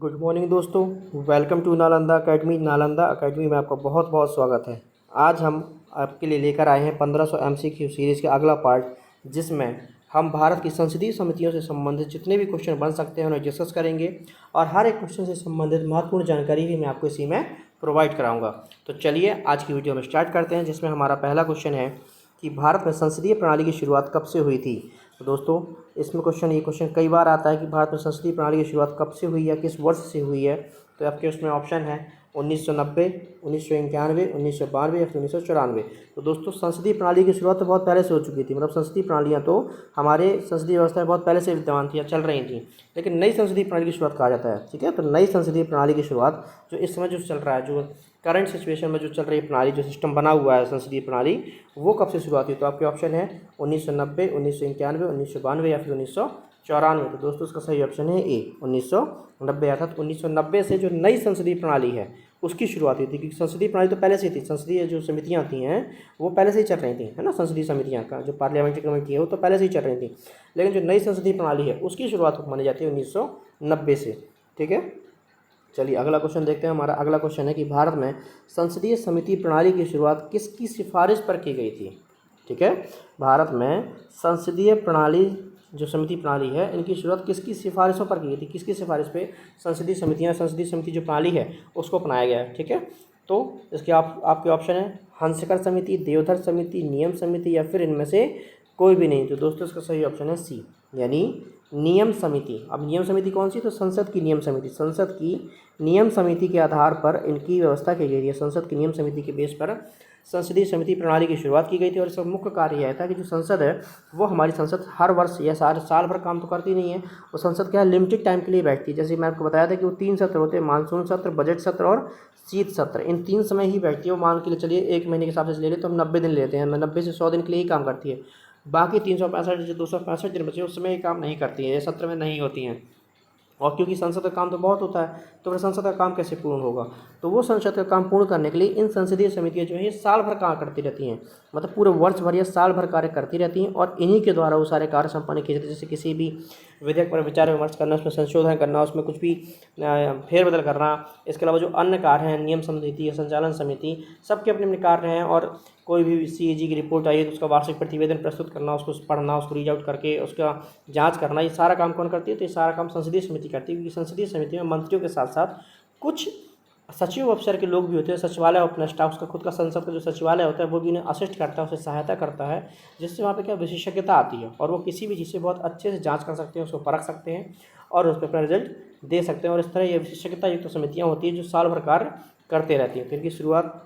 Good morning दोस्तों, welcome to Nalanda academy में आपका बहुत बहुत स्वागत है। आज हम आपके लिए लेकर आए हैं 1500 MCQ सीरीज़ का अगला पार्ट, जिसमें हम भारत की संसदीय समितियों से संबंधित जितने भी क्वेश्चन बन सकते हैं उन्हें डिस्कस करेंगे और हर एक क्वेश्चन से संबंधित महत्वपूर्ण जानकारी भी मैं आपको इसी में प्रोवाइड कराऊँगा। तो चलिए आज की वीडियो में स्टार्ट करते हैं, जिसमें हमारा पहला क्वेश्चन है कि भारत में संसदीय प्रणाली की शुरुआत कब से हुई थी। तो दोस्तों इसमें ये क्वेश्चन कई बार आता है कि भारत में संसदीय प्रणाली की शुरुआत कब से हुई या किस वर्ष से हुई है। तो आपके उसमें ऑप्शन है 1990, 1991, 1992 या फिर 1994। तो दोस्तों संसदीय प्रणाली की शुरुआत तो बहुत पहले से हो चुकी थी, मतलब संसदीय प्रणालियाँ तो हमारे संसदीय व्यवस्था बहुत पहले से विद्यमान थी या चल रही थी, लेकिन नई संसदीय प्रणाली की शुरुआत कहा जाता है। ठीक है, तो नई संसदीय प्रणाली की शुरुआत जो इस समय जो चल रहा है, जो करंट सिचुएशन में जो चल रही प्रणाली, जो सिस्टम बना हुआ है संसदीय प्रणाली, वो कब से शुरुआत हुई। तो आपके ऑप्शन है 1990, 1991, 1992 या फिर 1994। तो दोस्तों इसका सही ऑप्शन है ए 1990, अर्थात 1990 से जो नई संसदीय प्रणाली है उसकी शुरुआत हुई थी, क्योंकि संसदीय प्रणाली तो पहले से ही थी। संसदीय जो समितियाँ थी हैं वो पहले से ही चल रही थी, है ना। संसदीय समितियाँ का जो पार्लियामेंट्री कमेटी है वो तो पहले से ही चल रही थी, लेकिन जो नई संसदीय प्रणाली है उसकी शुरुआत मानी जाती है 1990 से। ठीक है, चलिए अगला क्वेश्चन देखते हैं। हमारा अगला क्वेश्चन है कि भारत में संसदीय समिति प्रणाली की शुरुआत किसकी सिफारिश पर की गई थी। ठीक है, भारत में संसदीय प्रणाली जो समिति प्रणाली है इनकी शुरुआत किसकी सिफारिशों पर की गई थी, किसकी सिफारिश पे संसदीय समिति जो प्रणाली है उसको अपनाया गया है। ठीक है, तो इसके आपके ऑप्शन है हंसकर समिति, देवधर समिति, नियम समिति या फिर इनमें से कोई भी नहीं। तो दोस्तों इसका सही ऑप्शन है सी, यानी नियम समिति। अब नियम समिति कौन सी, तो संसद की नियम समिति। संसद की नियम समिति के आधार पर इनकी व्यवस्था की गई है। संसद की नियम समिति के बेस पर संसदीय समिति प्रणाली की शुरुआत की गई थी और इसका मुख्य कार्य यह था कि जो संसद है वो हमारी संसद हर वर्ष या साल भर काम तो करती नहीं है। वो संसद क्या है, लिमिटेड टाइम के लिए बैठती है। जैसे मैं आपको बताया था कि वो 3 सत्र होते हैं, मानसून सत्र, बजट सत्र और शीत सत्र। इन 3 समय ही बैठती है। वो मान के लिए चलिए 1 महीने के हिसाब से ले ले तो हम 90 दिन लेते हैं, 90 से 100 दिन के लिए ही काम करती है। बाकी 365 जो 265 दिन बचे उस समय ये काम नहीं करती है, ये सत्र में नहीं होती हैं। और क्योंकि संसद का काम तो बहुत होता है, तो फिर संसद का काम कैसे पूर्ण होगा। तो वो संसद का काम पूर्ण करने के लिए इन संसदीय समितियाँ जो है ये साल भर काम करती रहती हैं, मतलब पूरे वर्ष भर या साल भर कार्य करती रहती हैं और इन्हीं के द्वारा वो सारे कार्य संपन्न किए जाते हैं। जैसे किसी भी विधेयक पर विचार विमर्श करना, उसमें संशोधन करना, उसमें कुछ भी फेरबदल करना। इसके अलावा जो अन्य कार्य हैं, नियम समिति या संचालन समिति, सबके अपने अपने कार्य हैं। और कोई भी CAG की रिपोर्ट आई है तो उसका वार्षिक प्रतिवेदन प्रस्तुत करना, उसको पढ़ना, उसको रीड आउट करके उसका जांच करना, ये सारा काम कौन करती है। तो ये सारा काम संसदीय समिति करती है, क्योंकि संसदीय समिति में मंत्रियों के साथ साथ कुछ सचिव अफसर के लोग भी होते हैं। सचिवालय अपना स्टाफ, उसका खुद का संसद का जो सचिवालय होता है वो भी उन्हें असिस्ट करता है, उसे सहायता करता है, जिससे वहाँ पे क्या विशेषज्ञता आती है और वो किसी भी चीज़ से बहुत अच्छे से जांच कर सकते हैं, उसको परख सकते हैं और उस पर अपना रिजल्ट दे सकते हैं। और इस तरह ये विशेषज्ञता युक्त समितियाँ होती हैं जो साल भर कार्य करते रहती हैं। तो इनकी शुरुआत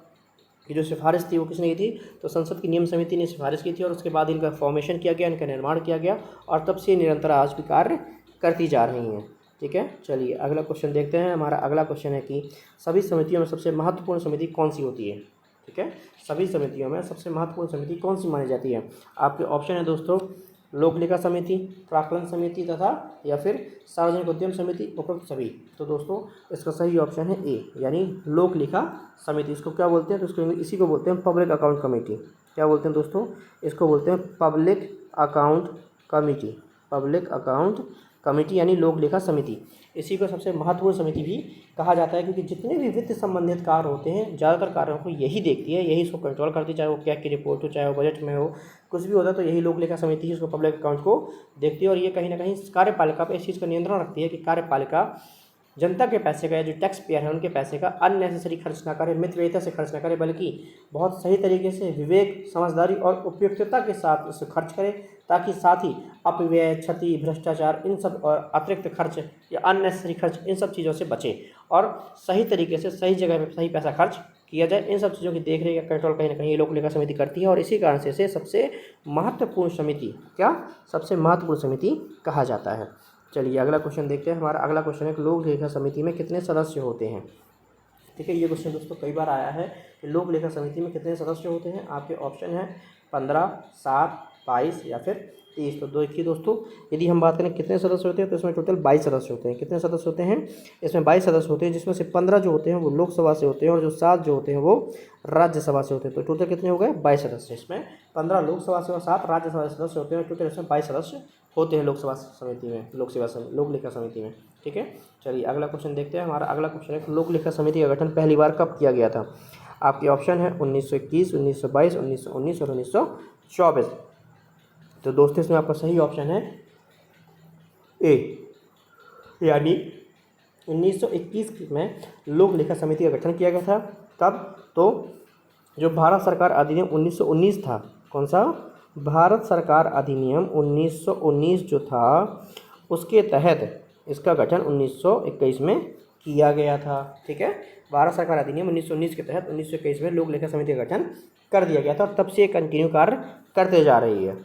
की जो सिफारिश थी वो किसने की थी, तो संसद की नियम समिति ने सिफारिश की थी और उसके बाद इनका फॉर्मेशन किया गया, इनका निर्माण किया गया और तब से निरंतर आज भी कार्य करती जा रही हैं। ठीक है, चलिए अगला क्वेश्चन देखते हैं। हमारा अगला क्वेश्चन है कि सभी समितियों में सबसे महत्वपूर्ण समिति कौन सी होती है। ठीक है, सभी समितियों में सबसे महत्वपूर्ण समिति कौन सी मानी जाती है। आपके ऑप्शन है दोस्तों लोक लेखा समिति, प्राक्कलन समिति तथा या फिर सार्वजनिक उद्यम समिति, उपरोक्त सभी। तो दोस्तों इसका सही ऑप्शन है ए, यानी लोक लेखा समिति। इसको क्या बोलते हैं, तो इसको इसी को बोलते हैं पब्लिक अकाउंट कमेटी। क्या बोलते हैं दोस्तों, इसको बोलते हैं public account committee. Public account committee यानी लोक लेखा समिति। इसी को सबसे महत्वपूर्ण समिति भी कहा जाता है, क्योंकि जितने भी वित्त संबंधित कार्य होते हैं ज़्यादातर कार्यों को यही देखती है, यही इसको कंट्रोल करती है। चाहे वो क्या की रिपोर्ट हो, चाहे वो बजट में हो, कुछ भी होता है तो यही लोक लेखा समिति ही उसको पब्लिक अकाउंट को देखती है। और ये कहीं ना कहीं कार्यपालिका पर इस चीज़ का नियंत्रण रखती है कि कार्यपालिका जनता के पैसे का या जो टैक्स पेयर है उनके पैसे का अननेसेसरी खर्च ना करे, मितव्ययिता से खर्च ना करे, बल्कि बहुत सही तरीके से विवेक, समझदारी और उपयुक्तता के साथ उसे खर्च करे, ताकि साथ ही अपव्यय, क्षति, भ्रष्टाचार, इन सब और अतिरिक्त खर्च या अननेसेसरी खर्च, इन सब चीज़ों से बचे और सही तरीके से सही जगह पर सही पैसा खर्च किया जाए। इन सब चीज़ों की देखरेख या कंट्रोल कहीं ना कहीं ये लोक लेखा समिति करती है और इसी कारण से इसे सबसे महत्वपूर्ण समिति सबसे महत्वपूर्ण समिति कहा जाता है। चलिए अगला क्वेश्चन देखते हैं। हमारा अगला क्वेश्चन है कि लोक लेखा समिति में कितने सदस्य होते हैं। ठीक है, ये क्वेश्चन दोस्तों कई बार आया है कि लोक लेखा समिति में कितने सदस्य होते हैं। आपके ऑप्शन है 15, 7, 22 या फिर 30। तो देखिए दोस्तों, यदि हम बात करें कितने सदस्य होते हैं तो इसमें टोटल 22 सदस्य होते हैं। कितने सदस्य होते हैं? इसमें 22 सदस्य होते हैं, जिसमें से 15 जो होते हैं वो लोकसभा से होते हैं और जो 7 जो होते हैं वो राज्यसभा से होते हैं। तो टोटल कितने हो गए? 22 सदस्य। इसमें 15 लोकसभा से और 7 राज्यसभा से सदस्य होते हैं। टोटल इसमें 22 सदस्य होते हैं लोकसभा समिति में, लोक लेखा समिति में। ठीक है, चलिए अगला क्वेश्चन देखते हैं। हमारा अगला क्वेश्चन है, लोक लेखा समिति का गठन पहली बार कब किया गया था? आपके ऑप्शन है 1921, 1922, 1919 और 1924। तो दोस्तों इसमें आपका सही ऑप्शन है ए, यानी 1921 में लोक लेखा समिति का गठन किया गया था। तब तो जो भारत सरकार अधिनियम 1919 था, कौन सा? भारत सरकार अधिनियम 1919 जो था, उसके तहत इसका गठन 1921 में किया गया था। ठीक है, भारत सरकार अधिनियम 1919 के तहत 1921 में लोक लेखा समिति का गठन कर दिया गया था और तब से ये कंटिन्यू कार्य करते जा रही है।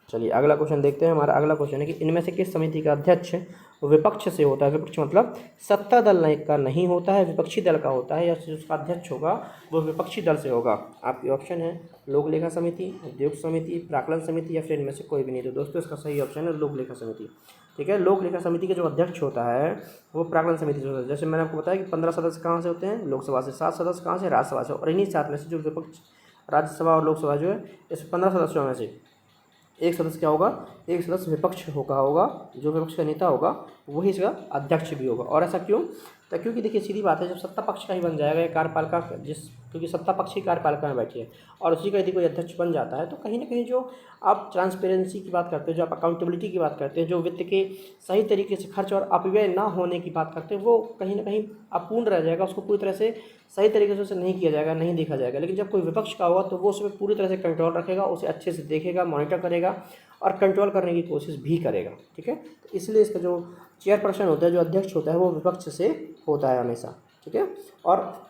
चलिए अगला क्वेश्चन देखते हैं। हमारा अगला क्वेश्चन है कि इनमें से किस समिति का अध्यक्ष विपक्ष से होता है? विपक्ष मतलब सत्ता दल का नहीं होता है, विपक्षी दल का होता है, या जिसका अध्यक्ष होगा वो विपक्षी दल से होगा। आपकी ऑप्शन है लोक लेखा समिति, उद्योग समिति, प्राक्कलन समिति या फिर इनमें से कोई भी नहीं। तो दोस्तों इसका सही ऑप्शन है लोक लेखा समिति। ठीक है, लोक लेखा समिति के जो अध्यक्ष होता है वो प्राक्कलन समिति से होता है। जैसे मैंने आपको बताया कि 15 सदस्य कहाँ से होते हैं? लोकसभा से। 7 सदस्य कहाँ से? राज्यसभा से। और इन्हीं 7 में से जो विपक्ष, राज्यसभा और लोकसभा जो है, इस 15 सदस्यों में से एक सदस्य क्या होगा? एक सदस्य विपक्ष होगा। जो विपक्ष का नेता होगा वही इसका अध्यक्ष भी होगा। और ऐसा क्यों? तो क्योंकि देखिए सीधी बात है, जब सत्ता पक्ष का ही बन जाएगा ये कार्यपालिका, क्योंकि सत्ता पक्ष ही कार्यपालिका में बैठी है और उसी का यदि कोई अध्यक्ष बन जाता है तो कहीं ना कहीं जो आप ट्रांसपेरेंसी की बात करते हैं, जो आप अकाउंटेबिलिटी की बात करते हैं, जो वित्त के सही तरीके से खर्च और अपव्यय ना होने की बात करते हैं, वो कहीं ना कहीं अपूर्ण रह जाएगा। उसको पूरी तरह से सही तरीके से उसे नहीं किया जाएगा, नहीं देखा जाएगा। लेकिन जब कोई विपक्ष का होगा तो वो उसमें पूरी तरह से कंट्रोल रखेगा, उसे अच्छे से देखेगा, मॉनिटर करेगा और कंट्रोल करने की कोशिश भी करेगा। ठीक है, तो इसलिए इसका जो चेयरपर्सन होता है, जो अध्यक्ष होता है, वो विपक्ष से होता है हमेशा। ठीक है, और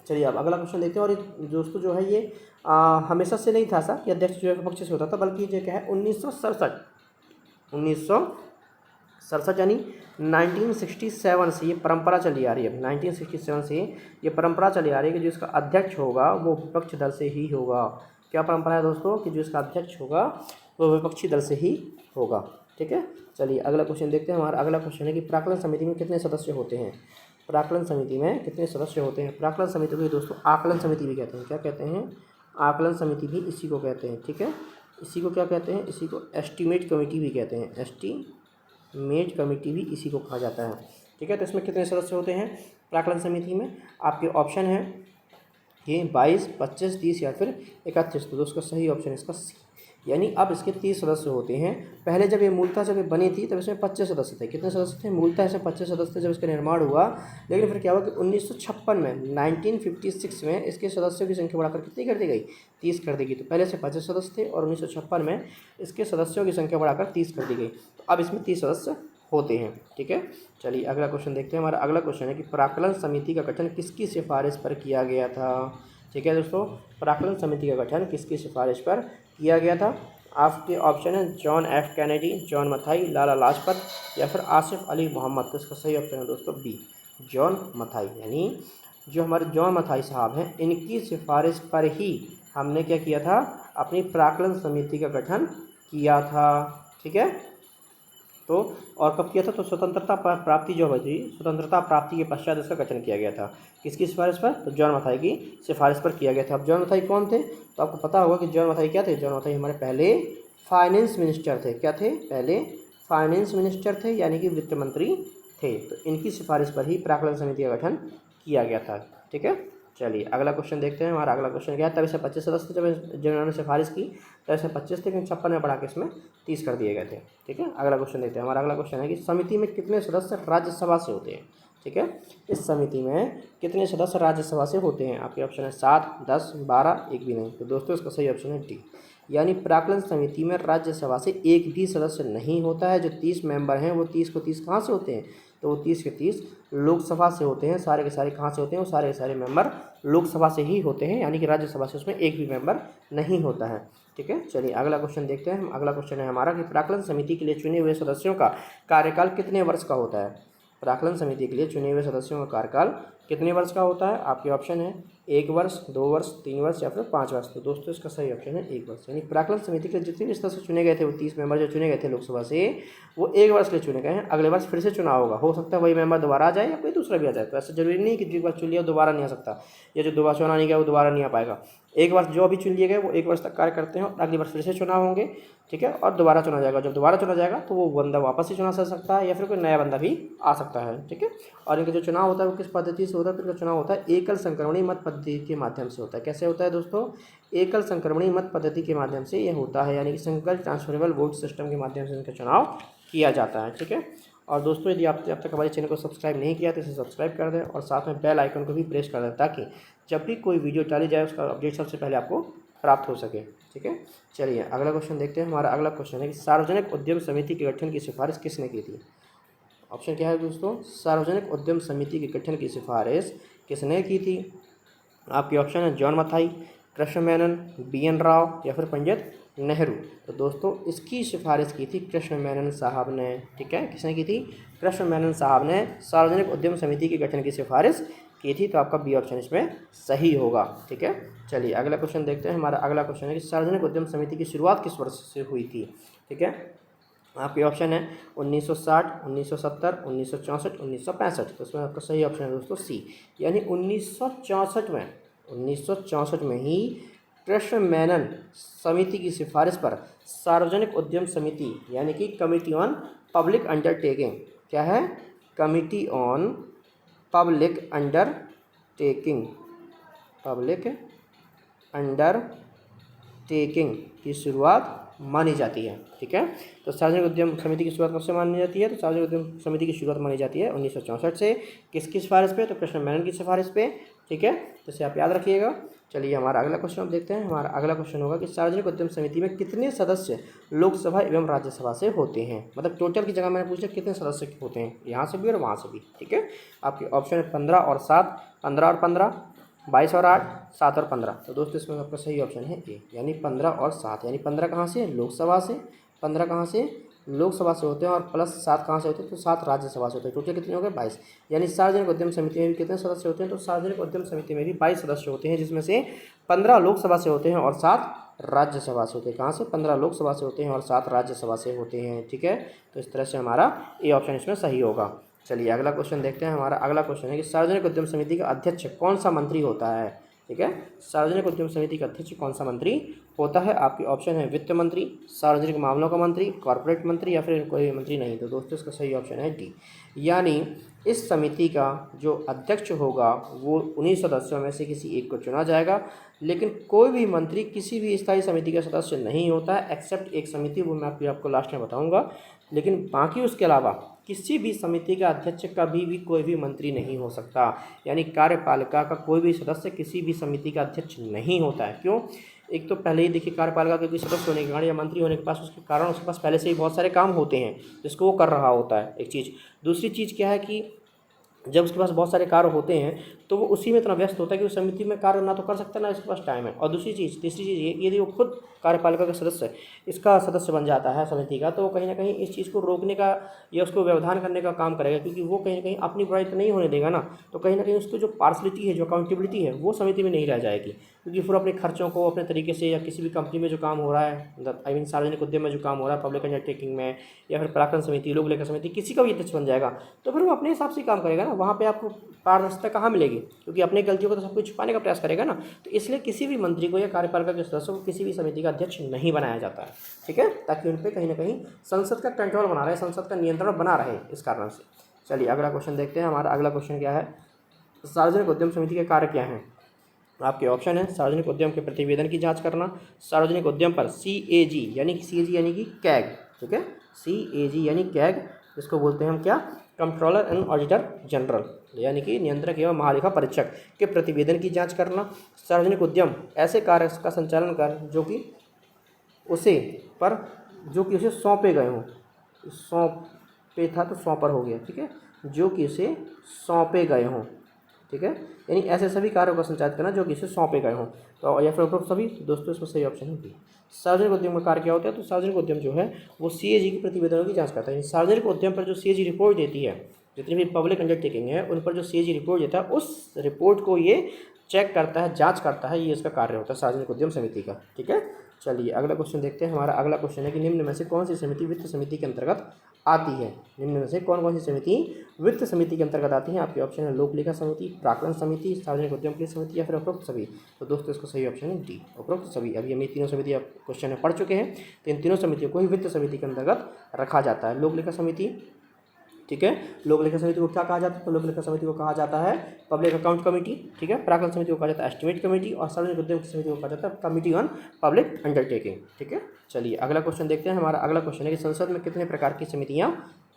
चलिए अब अगला क्वेश्चन देखते हैं। और दोस्तों जो है ये हमेशा से नहीं था ऐसा कि अध्यक्ष जो है विपक्ष से होता था, बल्कि जो क्या है 1967 यानी 1967 से ये परंपरा चली आ रही है। 1967 से ये परंपरा चली आ रही है कि जो इसका अध्यक्ष होगा वो विपक्ष दल से ही होगा। क्या परंपरा है दोस्तों? कि जो इसका अध्यक्ष होगा वो विपक्षी दल से ही होगा। ठीक है, चलिए अगला क्वेश्चन देखते हैं। हमारा अगला क्वेश्चन है कि प्राक्कलन समिति में कितने सदस्य होते हैं? प्राक्कलन समिति में कितने सदस्य होते हैं? प्राक्कलन समिति को दोस्तों आकलन समिति भी कहते हैं। क्या कहते हैं? आकलन समिति भी इसी को कहते हैं। ठीक है, इसी को क्या कहते हैं? इसी को एस्टीमेट कमेटी भी कहते हैं। एस्टीमेट कमेटी भी इसी को कहा जाता है। ठीक है, तो इसमें कितने सदस्य होते हैं प्राक्कलन समिति में? आपके ऑप्शन है ये 22, 25, 30 या फिर 31। तो दोस्तों सही ऑप्शन है इसका सी, यानी अब इसके 30 सदस्य होते हैं। पहले जब ये बनी थी तब इसमें 25 सदस्य थे। कितने सदस्य थे? मूलतः इसमें 25 सदस्य थे जब इसका निर्माण हुआ। लेकिन फिर क्या हुआ कि 1956 में 1956 में इसके सदस्यों की संख्या बढ़ाकर कितनी कर दी गई? 30 कर दी गई। तो पहले से 25 सदस्य थे और 1956 में इसके सदस्यों की संख्या बढ़ाकर 30 कर दी गई। तो अब इसमें 30 सदस्य होते हैं। ठीक है, चलिए अगला क्वेश्चन देखते हैं। हमारा अगला क्वेश्चन है कि प्राक्कलन समिति का गठन किसकी सिफारिश पर किया गया था? ठीक है दोस्तों, प्राक्कलन समिति का गठन किसकी सिफारिश पर किया गया था? आपके ऑप्शन है John F Kennedy, John Mathai, Lala Lajpat या फिर आसिफ अली मोहम्मद। तो इसका सही ऑप्शन है दोस्तों बी, जॉन मथाई। यानी जो हमारे जॉन मथाई साहब हैं, इनकी सिफारिश पर ही हमने क्या किया था? अपनी प्राक्कलन समिति का गठन किया था। ठीक है, तो और कब किया था? तो स्वतंत्रता प्राप्ति जो हुई थी, स्वतंत्रता प्राप्ति के पश्चात इसका गठन किया गया था। किसकी सिफारिश पर? तो जॉन मथाई की सिफारिश पर किया गया था। अब जॉन मथाई कौन थे? तो आपको पता होगा कि जॉन मथाई क्या थे? जॉन मथाई हमारे पहले फाइनेंस मिनिस्टर थे। क्या थे? पहले फाइनेंस मिनिस्टर थे, यानी कि वित्त मंत्री थे। तो इनकी सिफारिश पर ही प्राक्कलन समिति का गठन किया गया था। ठीक है, चलिए अगला क्वेश्चन देखते हैं। हमारा अगला क्वेश्चन क्या है? तब इसे 25 सदस्य थे जब इन्होंने सिफारिश की, तब इसे 25 थे, लेकिन 56 में बढ़ा के इसमें 30 कर दिए गए थे। ठीक है, अगला क्वेश्चन देखते हैं। हमारा अगला क्वेश्चन है कि समिति में कितने सदस्य राज्यसभा से होते हैं? ठीक है, इस समिति में कितने सदस्य राज्यसभा से होते हैं? आपके ऑप्शन है 7, 10, 12, एक भी नहीं। तो दोस्तों इसका सही ऑप्शन है डी, यानी प्राक्कलन समिति में राज्यसभा से एक भी सदस्य नहीं होता है। जो 30 मेंबर हैं वो 30 को 30 कहाँ से होते हैं? तो वो 30 के 30 लोकसभा से होते हैं। सारे के सारे कहाँ से होते हैं? वो सारे के सारे मेंबर लोकसभा से ही होते हैं, यानी कि राज्यसभा से उसमें एक भी मेंबर नहीं होता है। ठीक है, चलिए अगला क्वेश्चन देखते हैं। अगला क्वेश्चन है हमारा कि प्राक्कलन समिति के लिए चुने हुए सदस्यों का कार्यकाल कितने वर्ष का होता है? प्राक्कलन समिति के लिए चुने हुए सदस्यों का कार्यकाल कितने वर्ष का होता है? आपके ऑप्शन है 1 वर्ष, 2 वर्ष, 3 वर्ष या फिर 5 वर्ष। तो दोस्तों इसका सही ऑप्शन है 1 वर्ष। यानी प्राक्कलन समिति के जितने भी सदस्य चुने गए थे, वो 30 मेंबर जो चुने गए थे लोकसभा से, वो 1 वर्ष के लिए चुने गए हैं। अगले वर्ष फिर से चुनाव होगा, हो सकता है वही मेंबर दोबारा आ जाए या कोई दूसरा भी आ जाए। तो ऐसा जरूरी नहीं कि जो एक बार चुन लिया दोबारा नहीं आ सकता, या जो दोबारा चुना नहीं गया वो दोबारा नहीं आ पाएगा। 1 वर्ष जो अभी चुन लिए गए वो 1 वर्ष तक कार्य करते हैं और अगली वर्ष फिर से चुनाव होंगे, ठीक है, और दोबारा चुना जाएगा। जब दोबारा चुना जाएगा तो वो बंदा वापस से चुना जा सकता है या फिर कोई नया बंदा भी आ सकता है, ठीक है। और इनका जो चुनाव होता है वो किस पद्धति से होता है? तो इनका चुनाव होता है एकल संक्रमणी मत पद्धति के माध्यम से होता है। कैसे होता है दोस्तों? एकल संक्रमणी मत पद्धति के माध्यम से ये होता है, यानी कि सिंगल ट्रांसफरेबल वोट सिस्टम के माध्यम से इनका चुनाव किया जाता है, ठीक है। और दोस्तों यदि आप अब तक हमारे चैनल को सब्सक्राइब नहीं किया तो इसे सब्सक्राइब कर दें और साथ में बेल आइकन को भी प्रेस कर दें, ताकि जब भी कोई वीडियो डाली जाए उसका अपडेट सबसे पहले आपको प्राप्त हो सके, ठीक है। चलिए अगला क्वेश्चन देखते हैं। हमारा अगला क्वेश्चन है कि सार्वजनिक उद्यम समिति के गठन की सिफारिश किसने की थी? ऑप्शन क्या है दोस्तों? सार्वजनिक उद्यम समिति के गठन की सिफारिश किसने की थी? आपके ऑप्शन है जॉन मथाई, कृष्ण मेनन, BN राव या फिर पंडित नेहरू। तो दोस्तों इसकी सिफारिश की थी कृष्ण मेनन साहब ने, ठीक है। किसने की थी? कृष्ण मेनन साहब ने सार्वजनिक उद्यम समिति के गठन की सिफारिश की थी। तो आपका बी ऑप्शन इसमें सही होगा, ठीक है। चलिए अगला क्वेश्चन देखते हैं। हमारा अगला क्वेश्चन है कि सार्वजनिक उद्यम समिति की शुरुआत किस वर्ष से हुई थी? ठीक है, आपके ऑप्शन है 1960, 1970, 1964, 1965। तो इसमें आपका सही ऑप्शन है दोस्तों सी, यानी 1964 में ही कृष्ण मेनन समिति की सिफारिश पर सार्वजनिक उद्यम समिति यानी कि कमिटी ऑन पब्लिक अंडरटेकिंग, क्या है? कमिटी ऑन पब्लिक अंडरटेकिंग की शुरुआत मानी जाती है, ठीक है। तो सार्वजनिक उद्यम समिति की शुरुआत कब से मानी जाती है? तो सार्वजनिक उद्यम समिति की शुरुआत मानी जाती है 1964 से। किसकी सिफारिश पे? तो कृष्ण मेनन की सिफारिश पे, ठीक है। तो इसे आप याद रखिएगा। चलिए हमारा अगला क्वेश्चन आप देखते हैं। हमारा अगला क्वेश्चन होगा कि सार्वजनिक उद्यम समिति में कितने सदस्य लोकसभा एवं राज्यसभा से होते हैं? मतलब टोटल की जगह मैंने पूछा कितने सदस्य होते हैं, यहाँ से भी और वहाँ से भी, ठीक है। आपके ऑप्शन है 15 और 7, 15 और 15, 22 और 8, 7 और 15। तो दोस्तों इसमें आपका सही ऑप्शन है ए, यानी 15 और 7। यानी 15 कहाँ से? लोकसभा से। 15 कहाँ से? लोकसभा से होते हैं और प्लस 7 कहाँ से होते हैं? तो 7 राज्यसभा से होते हैं। टोटल कितने हो गए? 22। यानी सार्वजनिक उद्यम समिति में भी कितने सदस्य होते हैं? तो सार्वजनिक उद्यम समिति में भी 22 सदस्य होते हैं, जिसमें से 15 लोकसभा से होते हैं और 7 राज्यसभा से होते हैं। कहाँ से? 15 लोकसभा से होते हैं और 7 राज्यसभा से होते हैं, ठीक है। तो इस तरह से हमारा ए ऑप्शन इसमें सही होगा। चलिए अगला क्वेश्चन देखते हैं। हमारा अगला क्वेश्चन है कि सार्वजनिक उद्यम समिति का अध्यक्ष कौन सा मंत्री होता है? ठीक है, सार्वजनिक उद्यम समिति का अध्यक्ष कौन सा मंत्री होता है? आपके ऑप्शन है वित्त मंत्री, सार्वजनिक मामलों का मंत्री, कॉर्पोरेट मंत्री या फिर कोई मंत्री नहीं। तो दोस्तों इसका सही ऑप्शन है डी, यानी इस समिति का जो अध्यक्ष होगा वो उन्हीं सदस्यों में से किसी एक को चुना जाएगा। लेकिन कोई भी मंत्री किसी भी स्थायी समिति का सदस्य नहीं होता है, एक्सेप्ट एक समिति, वो मैं आपको लास्ट में बताऊंगा। लेकिन बाकी उसके अलावा किसी भी समिति का अध्यक्ष कभी भी कोई भी मंत्री नहीं हो सकता, यानी कार्यपालिका का कोई भी सदस्य किसी भी समिति का अध्यक्ष नहीं होता है। क्यों? एक तो पहले ही देखिए, कार्यपालिका के कोई सदस्य होने के कारण या मंत्री होने के पास उसके कारण उसके पास पहले से ही बहुत सारे काम होते हैं जिसको वो कर रहा होता है, एक चीज़। दूसरी चीज़ क्या है कि जब उसके पास बहुत सारे कार्य होते हैं तो वो उसी में इतना व्यस्त होता है कि उस समिति में कार्य ना तो कर सकता ना उसके पास टाइम है। और दूसरी चीज़, तीसरी चीज़ ये, यदि वो खुद कार्यपालिका का सदस्य इसका सदस्य बन जाता है समिति का, तो वो कहीं ना कहीं इस चीज़ को रोकने का या उसको व्यवधान करने का काम करेगा, क्योंकि वो कहीं ना कहीं अपनी बुराई तो नहीं होने देगा ना। तो कहीं ना कहीं उसकी जो पार्शलिटी है, जो अकाउंटेबिलिटी है, वो समिति में नहीं रह जाएगी, क्योंकि फिर अपने खर्चों को अपने तरीके से या किसी भी कंपनी में जो काम हो रहा है, आई मीन सार्वजनिक उद्यम में जो काम हो रहा है, पब्लिक अंडरटेकिंग में या फिर प्राक्कलन समिति, लोक लेखा समिति, किसी का भी अध्यक्ष बन जाएगा तो फिर वो अपने हिसाब से काम करेगा ना। वहाँ पे आपको पारदर्शिता कहाँ मिलेगी? क्योंकि अपनी गलतियों को तो सब कुछ छुपाने का प्रयास करेगा ना। तो इसलिए किसी भी मंत्री को या कार्यपालिका के सदस्य को किसी भी समिति का अध्यक्ष नहीं बनाया जाता है, ठीक है, ताकि उन पर कहीं ना कहीं संसद का कंट्रोल बना रहे, संसद का नियंत्रण बना रहे, इस कारण से। चलिए अगला क्वेश्चन देखते हैं। हमारा अगला क्वेश्चन क्या है? सार्वजनिक उद्यम समिति के कार्य क्या हैं? आपके ऑप्शन है सार्वजनिक उद्यम के प्रतिवेदन की जांच करना, सार्वजनिक उद्यम पर CAG यानी कि कैग, ठीक है, CAG यानी कैग, जिसको बोलते हैं हम क्या? कंट्रोलर एंड ऑडिटर जनरल, यानी कि नियंत्रक एवं महालेखा परीक्षक के प्रतिवेदन की जांच करना। सार्वजनिक उद्यम ऐसे कार्य का संचालन कर जो कि उसे सौंपे गए हों, सौंपे था तो सौंपर हो गया, ठीक है, जो कि उसे सौंपे गए हों, ठीक है, यानी ऐसे सभी कार्यों का संचालित करना जो कि इसे सौंपे गए हों। तो या फिर उपरोक्त सभी। दोस्तों इसमें सही ऑप्शन है बी। सार्वजनिक उद्यम का कार्य क्या होता है? तो सार्वजनिक उद्यम जो है वो CAG के प्रतिवेदनों की जांच करता है। सार्वजनिक उद्यम पर जो CAG रिपोर्ट देती है जितनी भी पब्लिक अंडरटेकिंग है उन पर जो CAG रिपोर्ट देता है उस रिपोर्ट को ये चेक करता है, जांच करता है, ये इसका कार्य होता है सार्वजनिक उद्यम समिति का। ठीक है, चलिए अगला क्वेश्चन देखते हैं। हमारा अगला क्वेश्चन है कि निम्न में से कौन सी समिति वित्त समिति के अंतर्गत आती है। निम्न में से कौन कौन सी समिति वित्त समिति के अंतर्गत आती है। आपके ऑप्शन है लोक लेखा समिति, प्राक्कलन समिति, सार्वजनिक उद्यम की समिति या फिर उपरोक्त सभी। तो दोस्तों इसका सही ऑप्शन है डी, उपरोक्त सभी। अभी हम ये तीनों समिति आप क्वेश्चन में पढ़ चुके हैं, तो इन तीनों समितियों को ही वित्त समिति के अंतर्गत रखा जाता है। लोक लेखा समिति, ठीक है, लोक लेखा समिति को क्या कहा जाता है, तो लोक लेखा समिति को कहा जाता है पब्लिक अकाउंट कमेटी। ठीक है, प्राक्कलन समिति को कहा जाता है एस्टिमेट कमेटी और सार्वजनिक उद्यम की समिति को कहा जाता है कमिटी ऑन पब्लिक अंडरटेकिंग। ठीक है, चलिए अगला क्वेश्चन देखते हैं। हमारा अगला क्वेश्चन है कि संसद में कितने प्रकार की समितियाँ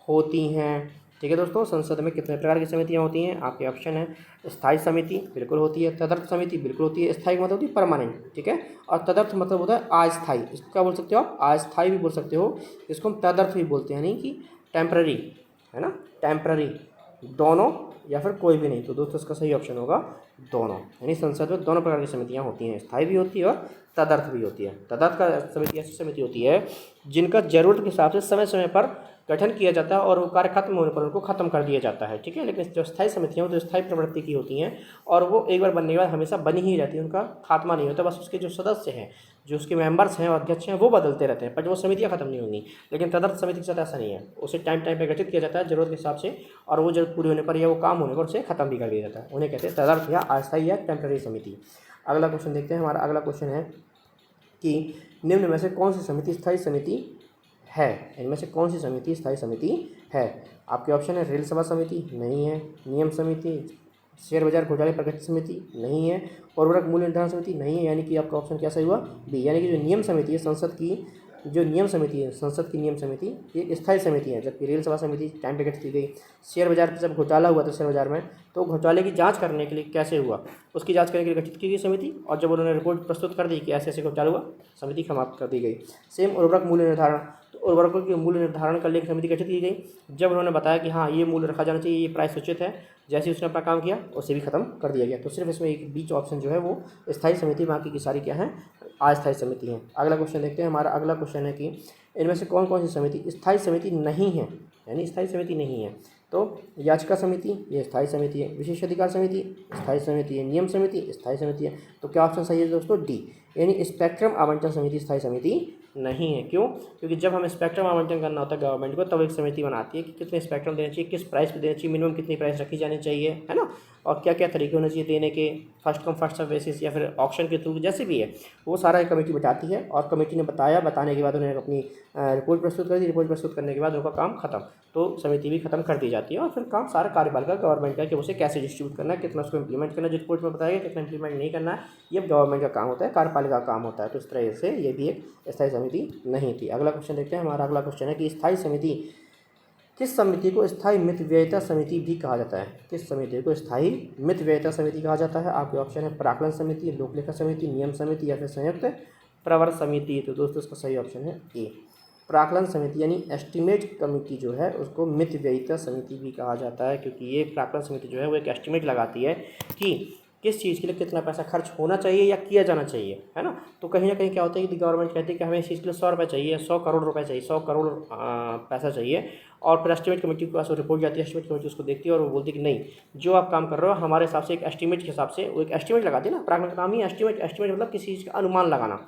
होती हैं। ठीक है दोस्तों, संसद में कितने प्रकार की समितियाँ होती हैं। आपके ऑप्शन है स्थायी समिति बिल्कुल होती है, तदर्थ समिति बिल्कुल होती है। स्थायी मतलब होती है परमानेंट, ठीक है, और तदर्थ मतलब होता है अस्थायी। इसको क्या बोल सकते हो आप, अस्थायी भी बोल सकते हो, इसको हम तदर्थ भी बोलते हैं, यानी कि टेम्पररी, है ना, टेम्पररी, दोनों या फिर कोई भी नहीं। तो दोस्तों इसका सही ऑप्शन होगा दोनों, यानी संसद में दोनों प्रकार की समितियां होती हैं, स्थायी भी होती है और तदर्थ भी होती है। तदर्थ का समिति ऐसी समिति होती है जिनका जरूरत के हिसाब से समय समय पर गठन किया जाता है और वो कार्य खत्म होने पर उनको खत्म कर दिया जाता है। ठीक है, लेकिन जो स्थायी समितियाँ तो स्थायी प्रवृत्ति की होती हैं और वो एक बार बनने के बाद हमेशा बनी ही रहती है, उनका खात्मा नहीं होता। बस उसके जो सदस्य हैं, जो उसके मेंबर्स हैं और अध्यक्ष हैं, वो बदलते रहते हैं, पर वो समितियाँ खत्म नहीं होंगी। लेकिन तदर्थ समिति के साथ ऐसा नहीं है, उसे टाइम टाइम पर गठित किया जाता है जरूरत के हिसाब से, और वो जरूरत पूरी होने पर या वो काम होने पर उसे खत्म भी कर दिया जाता है। उन्हें कहते हैं तदर्थ या अस्थायी या टेम्पररी समिति। अगला क्वेश्चन देखते हैं। हमारा अगला क्वेश्चन है कि निम्न में से कौन सी समिति स्थायी समिति है। इनमें से कौन सी समिति स्थायी समिति है। आपके ऑप्शन है रेल सभा समिति नहीं है, नियम समिति, शेयर बाजार घोटाले पर गठित समिति नहीं है, उर्वरक मूल्य निर्धारण समिति नहीं है। यानी कि आपका ऑप्शन क्या सही हुआ, बी, यानी कि जो नियम समिति है संसद की, जो नियम समिति है संसद की नियम समिति, ये स्थायी समिति है, जबकि रेल सभा समिति टाइम पे गठित की गई। शेयर बाजार पर जब घोटाला हुआ था शेयर बाजार में, तो घोटाले की जांच करने के लिए कैसे हुआ उसकी जांच करने के लिए गठित की गई समिति, और जब उन्होंने रिपोर्ट प्रस्तुत कर दी कि ऐसे ऐसे घोटाला हुआ, समिति समाप्त कर दी गई। सेम उर्वरक मूल्य निर्धारण, तो उर्वरकों के मूल्य निर्धारण के लिए एक समिति गठित की गई। जब उन्होंने बताया कि हाँ ये मूल्य रखा जाना चाहिए, ये प्राइस उचित है, जैसे उसने अपना काम किया उसे भी खत्म कर दिया गया। तो सिर्फ इसमें एक बीच ऑप्शन जो है वो स्थायी समिति, बाकी की सारी क्या है अस्थायी समिति हैं। अगला क्वेश्चन देखते हैं। हमारा अगला क्वेश्चन है कि इनमें से कौन कौन सी समिति स्थायी समिति नहीं है, यानी स्थायी समिति नहीं है। तो याचिका समिति ये स्थायी समिति है, विशेषाधिकार समिति स्थायी समिति है, नियम समिति स्थायी समिति है। तो क्या ऑप्शन सही है दोस्तों, डी, यानी स्पेक्ट्रम आवंटन समिति स्थायी समिति नहीं है। क्यों, क्योंकि जब हमें स्पेक्ट्रम आवंटन करना होता है गवर्नमेंट को, तब एक समिति बनाती है कि कितने स्पेक्ट्रम देना चाहिए, किस प्राइस पे देना चाहिए, मिनिमम कितनी प्राइस रखी जानी चाहिए, है ना, और क्या क्या तरीके होने चाहिए देने के, first come first serve basis या फिर ऑक्शन के थ्रू, जैसे भी है वो सारा एक कमेटी बताती है। और कमेटी ने बताने के बाद उन्होंने अपनी रिपोर्ट प्रस्तुत कर दी, रिपोर्ट प्रस्तुत करने के बाद उनका काम खत्म, तो समिति भी खत्म कर दी जाती है। और फिर काम सारा कार्यपालिका गवर्नमेंट का कि उसे कैसे डिस्ट्रीब्यूट करना है, कितना उसको इंप्लीमेंट करना है, जो रिपोर्ट में बताया गया, कितना इंप्लीमेंट नहीं करना है, ये गवर्नमेंट का काम होता है, कार्यपालिका का काम होता है। तो इस तरह से ये भी एक स्थायी समिति नहीं थी। अगला क्वेश्चन देखते हैं। हमारा अगला क्वेश्चन है कि स्थायी समिति, किस समिति को स्थायी मित व्ययिता समिति भी कहा जाता है। किस समिति को स्थायी मित व्ययिता समिति कहा जाता है। आपके ऑप्शन है प्राक्कलन समिति, लोक लेखा समिति, नियम समिति या फिर संयुक्त प्रवर समिति। तो दोस्तों इसका सही ऑप्शन है ए, प्राक्कलन समिति, यानी एस्टिमेट कमेटी जो है उसको मित व्ययिता समिति भी कहा जाता है, क्योंकि ये प्राक्कलन समिति जो है वो एक एस्टिमेट लगाती है कि किस चीज़ के लिए कितना पैसा खर्च होना चाहिए या किया जाना चाहिए, है ना। तो कहीं ना कहीं क्या होता है कि गवर्नमेंट कहती है कि हमें इस चीज़ के लिए 100 रुपये चाहिए, 100 करोड़ रुपए चाहिए, 100 करोड़ पैसा चाहिए, और फिर एस्टिमेट कमेटी के पास वो रिपोर्ट जाती है, एस्टिमेट कमेटी उसको देखती है और वो बोलती है कि नहीं, जो आप काम कर रहे हो हमारे हिसाब से एक एस्टिमेट के हिसाब से, वो एक एस्टिमेट लगाती है ना, प्राक्कलन का नाम ही एस्टिमेट। एस्टिमेट मतलब किसी चीज़ का अनुमान लगाना,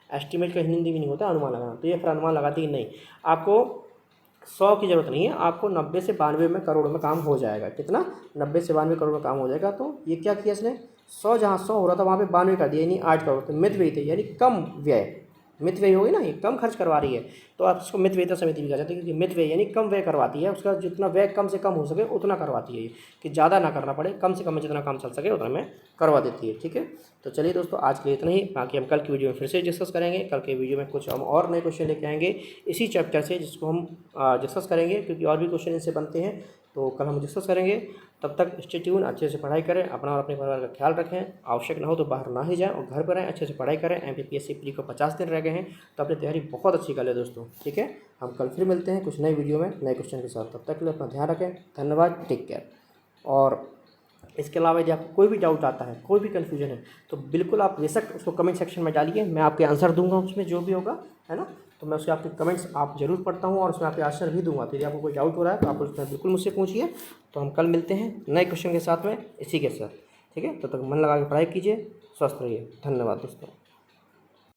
एस्टिमेट का हिंदी भी नहीं होता अनुमान लगाना। तो ये फिर अनुमान लगाती है नहीं, आपको 100 की ज़रूरत नहीं है, आपको 90 से 92 में करोड़ में काम हो जाएगा। कितना, 90 से 92 करोड़ में काम हो जाएगा। तो ये क्या किया इसने, 100 जहाँ 100 हो रहा था वहाँ पे 92 कर दिया, यानी 8 करोड़। तो मित व्यय थे, यानी कम व्यय, मित व्यय होगी ना, ये कम खर्च करवा रही है, तो आप इसको मित व्ययिता समिति भी कह जाते हैं, क्योंकि मित व्यय यानी कम व्यय करवाती है, उसका जितना व्यय कम से कम हो सके उतना करवाती है ये, कि ज़्यादा ना करना पड़े, कम से कम में जितना काम चल सके उतना में करवा देती है। ठीक है, तो चलिए दोस्तों आज के लिए इतना ही, बाकी हम कल की वीडियो में फिर से डिस्कस करेंगे। कल के वीडियो में कुछ हम और नए क्वेश्चन लेके आएंगे इसी चैप्टर से, जिसको हम डिस्कस करेंगे, क्योंकि और भी क्वेश्चन इनसे बनते हैं, तो कल हम डिस्कस करेंगे। तब तक स्टे ट्यून, अच्छे से पढ़ाई करें, अपना और अपने परिवार का ख्याल रखें, आवश्यक ना हो तो बाहर ना ही जाएं और घर पर रहें, अच्छे से पढ़ाई करें। MPPSC प्री को 50 दिन रह गए हैं, तो अपनी तैयारी बहुत अच्छी कर ले दोस्तों। ठीक है, हम कल फिर मिलते हैं कुछ नई वीडियो में नए क्वेश्चन के साथ। तब तक के लिए अपना ध्यान रखें, धन्यवाद, टेक केयर। और इसके अलावा यदि आपको कोई भी डाउट आता है, कोई भी कन्फ्यूजन है, तो बिल्कुल आप बेशक उसको कमेंट सेक्शन में डालिए, मैं आपके आंसर दूंगा उसमें जो भी होगा, है ना। तो मैं उसके आपके कमेंट्स आप ज़रूर पढ़ता हूँ और उसमें आपके आंसर भी दूंगा। तो यदि आपको कोई डाउट हो रहा है तो आप उसमें बिल्कुल मुझसे पूछिए। तो हम कल मिलते हैं नए क्वेश्चन के साथ में इसी के साथ। ठीक है, तब तक मन लगा के पढ़ाई कीजिए, स्वस्थ रहिए। धन्यवाद दोस्तों।